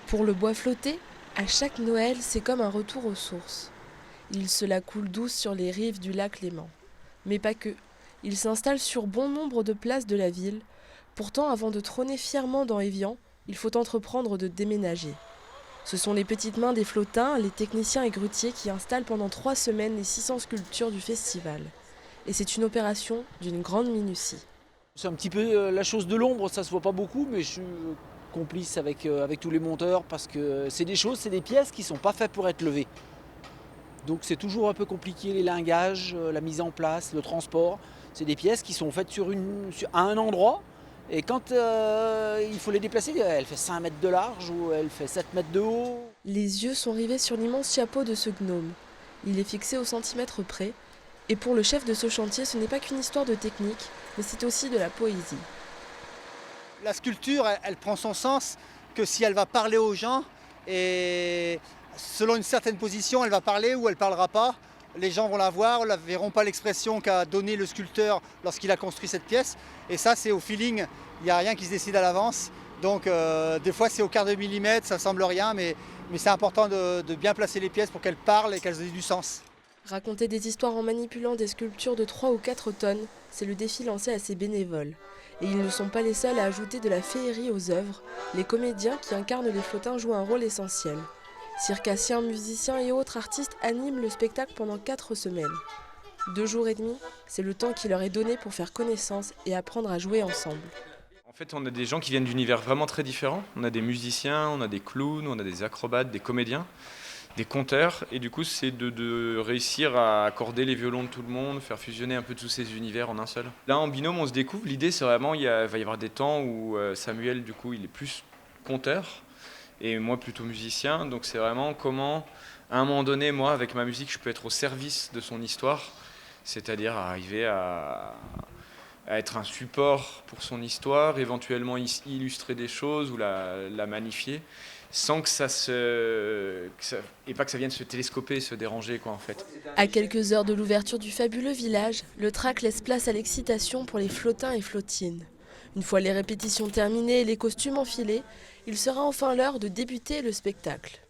Pour le bois flotté, à chaque Noël, c'est comme un retour aux sources. Il se la coule douce sur les rives du lac Léman. Mais pas que. Il s'installe sur bon nombre de places de la ville. Pourtant, avant de trôner fièrement dans Évian, il faut entreprendre de déménager. Ce sont les petites mains des flottins, les techniciens et grutiers qui installent pendant 3 semaines les 600 sculptures du festival. Et c'est une opération d'une grande minutie. C'est un petit peu la chose de l'ombre, ça se voit pas beaucoup, mais je suis complice avec tous les monteurs parce que c'est des pièces qui sont pas faites pour être levées. Donc c'est toujours un peu compliqué, les lingages, la mise en place, le transport. C'est des pièces qui sont faites à un endroit et quand il faut les déplacer, elle fait 5 mètres de large ou elle fait 7 mètres de haut. Les yeux sont rivés sur l'immense chapeau de ce gnome. Il est fixé au centimètre près. Et pour le chef de ce chantier, ce n'est pas qu'une histoire de technique, mais c'est aussi de la poésie. La sculpture, elle prend son sens que si elle va parler aux gens et selon une certaine position, elle va parler ou elle ne parlera pas. Les gens vont la voir, ne verront pas l'expression qu'a donnée le sculpteur lorsqu'il a construit cette pièce. Et ça, c'est au feeling, il n'y a rien qui se décide à l'avance. Donc des fois, c'est au quart de millimètre, ça semble rien, mais c'est important de bien placer les pièces pour qu'elles parlent et qu'elles aient du sens. Raconter des histoires en manipulant des sculptures de 3 ou 4 tonnes, c'est le défi lancé à ces bénévoles. Et ils ne sont pas les seuls à ajouter de la féerie aux œuvres. Les comédiens qui incarnent les flottins jouent un rôle essentiel. Circassiens, musiciens et autres artistes animent le spectacle pendant 4 semaines. 2 jours et demi, c'est le temps qui leur est donné pour faire connaissance et apprendre à jouer ensemble. En fait, on a des gens qui viennent d'univers vraiment très différents. On a des musiciens, on a des clowns, on a des acrobates, des comédiens, des conteurs. Et du coup, c'est de réussir à accorder les violons de tout le monde, faire fusionner un peu tous ces univers en un seul. Là, en binôme, on se découvre. L'idée, c'est vraiment, il va y avoir des temps où Samuel, du coup, il est plus conteur et moi plutôt musicien. Donc c'est vraiment comment, à un moment donné, moi, avec ma musique, je peux être au service de son histoire. C'est-à-dire arriver à être un support pour son histoire, éventuellement illustrer des choses ou la magnifier, sans que et pas que ça vienne se télescoper, se déranger, quoi, en fait. À quelques heures de l'ouverture du fabuleux village, le track laisse place à l'excitation pour les flottins et flottines. Une fois les répétitions terminées et les costumes enfilés, il sera enfin l'heure de débuter le spectacle.